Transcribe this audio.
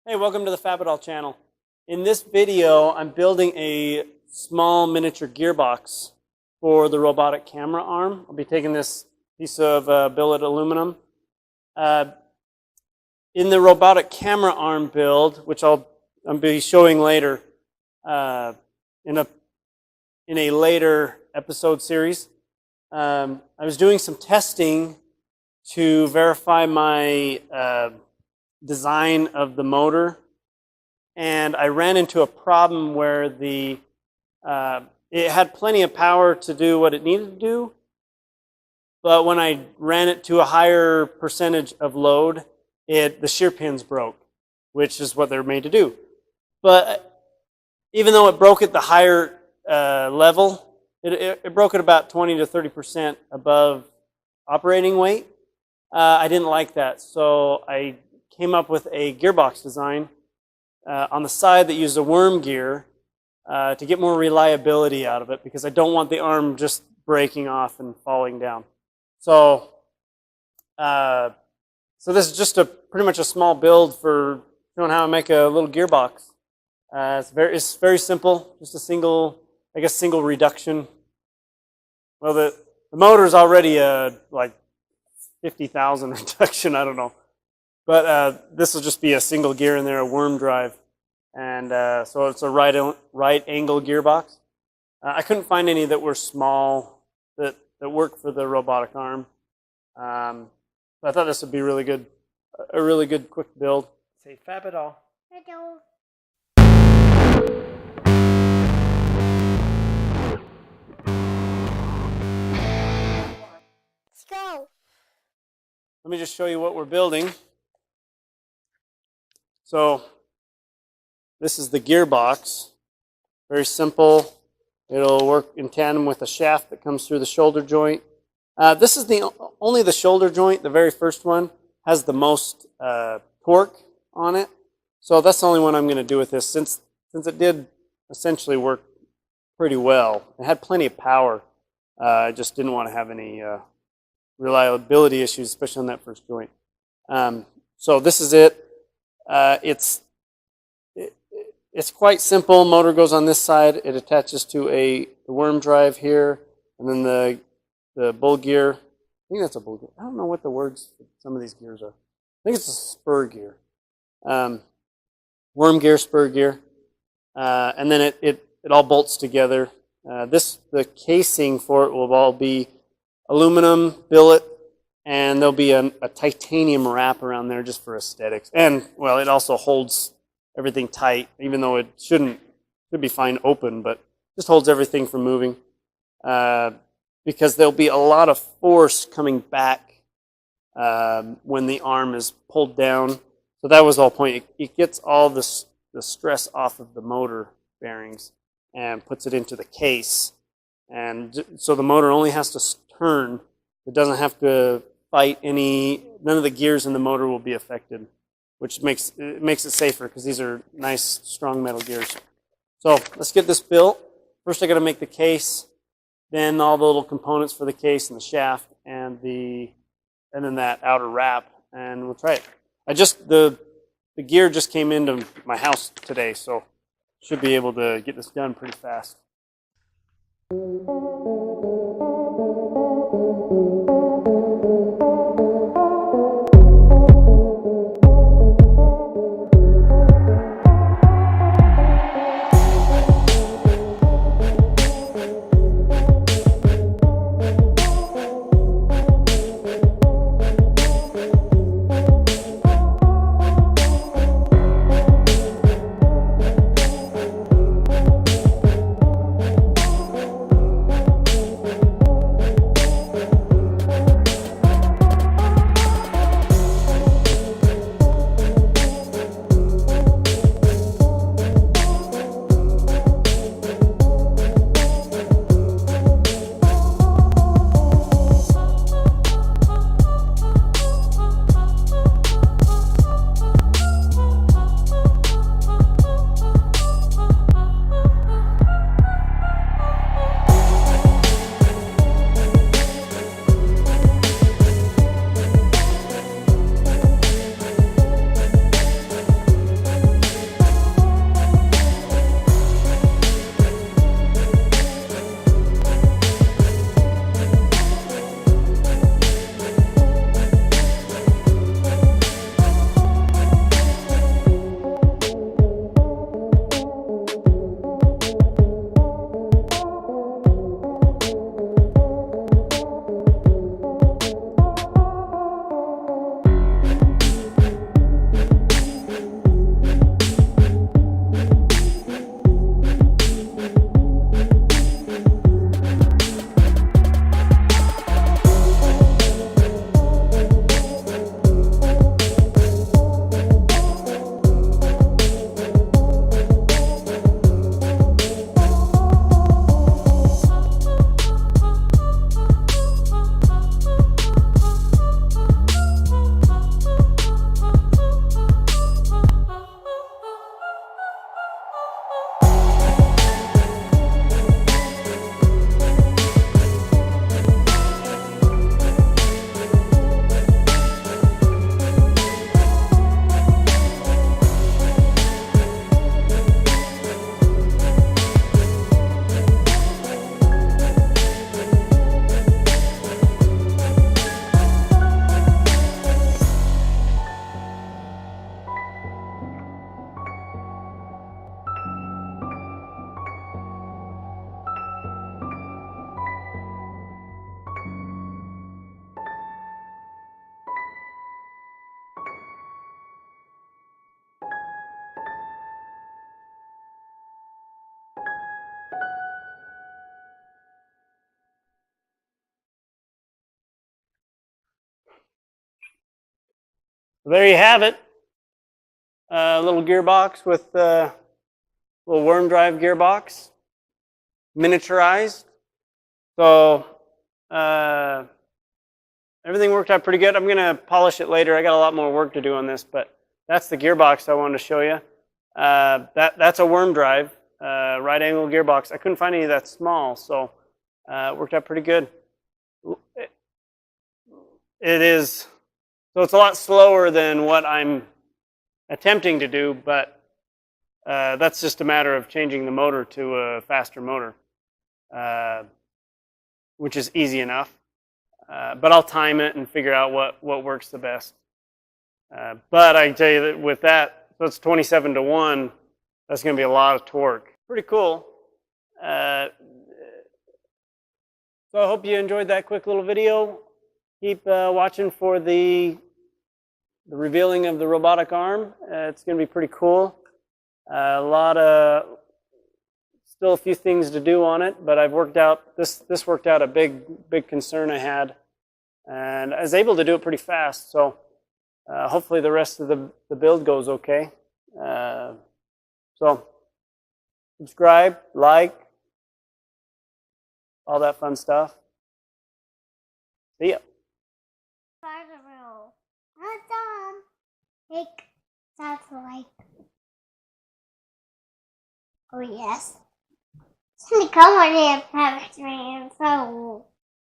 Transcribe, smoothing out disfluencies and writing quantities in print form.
Hey, welcome to the Fabidol channel. In this video, I'm building a small miniature gearbox for the robotic camera arm. I'll be taking this piece of billet aluminum. In the robotic camera arm build, which I'll be showing later in a later episode series, I was doing some testing to verify my design of the motor, and I ran into a problem where it had plenty of power to do what it needed to do, but when I ran it to a higher percentage of load, the shear pins broke, which is what they're made to do. But even though it broke at the higher level, it broke at about 20 to 30% above operating weight. I didn't like that, so I came up with a gearbox design on the side that used a worm gear to get more reliability out of it, because I don't want the arm just breaking off and falling down. So this is just pretty much a small build for showing how I make a little gearbox. It's very simple, just a single reduction. Well, the motor is already like 50,000 reduction, I don't know. But this will just be a single gear in there, a worm drive. And so it's a right angle gearbox. I couldn't find any that were small that work for the robotic arm. So I thought this would be a really good quick build. Say Fabidol. Hello. Let's go. Let me just show you what we're building. So this is the gearbox. Very simple. It'll work in tandem with a shaft that comes through the shoulder joint. This is only the shoulder joint, the very first one, has the most torque on it. So that's the only one I'm going to do with this, since it did essentially work pretty well. It had plenty of power. I just didn't want to have any reliability issues, especially on that first joint. So this is it. It's quite simple. Motor goes on this side. It attaches to the worm drive here, and then the bull gear. I think that's a bull gear. I don't know what the words for some of these gears are. I think it's a spur gear. Worm gear, spur gear, and then it all bolts together. The casing for it will all be aluminum billet, and there'll be a titanium wrap around there just for aesthetics. And, well, it also holds everything tight, even though it should be fine open, but just holds everything from moving. Because there'll be a lot of force coming back when the arm is pulled down. So that was the whole point. It gets all the stress off of the motor bearings and puts it into the case. And so the motor only has to turn. It doesn't have to fight none of the gears in the motor will be affected, which makes it safer, because these are nice, strong metal gears. So let's get this built. First I got to make the case, then all the little components for the case and the shaft and then that outer wrap, and we'll try it. The gear just came into my house today, so should be able to get this done pretty fast. there you have it. A little gearbox with a little worm drive gearbox, miniaturized. So everything worked out pretty good. I'm going to polish it later. I got a lot more work to do on this, but that's the gearbox I wanted to show you. That's a worm drive, right angle gearbox. I couldn't find any that small, so it worked out pretty good. It is, so it's a lot slower than what I'm attempting to do, but that's just a matter of changing the motor to a faster motor, which is easy enough. But I'll time it and figure out what works the best. But I can tell you that with that, so it's 27 to 1, that's going to be a lot of torque. Pretty cool. So I hope you enjoyed that quick little video. Keep watching for the revealing of the robotic arm. It's going to be pretty cool. Still a few things to do on it, but I've worked out, this worked out a big concern I had. And I was able to do it pretty fast, so hopefully the rest of the build goes okay. So subscribe, like, all that fun stuff. See ya. Oh yes. Somebody come on here and have it, man. So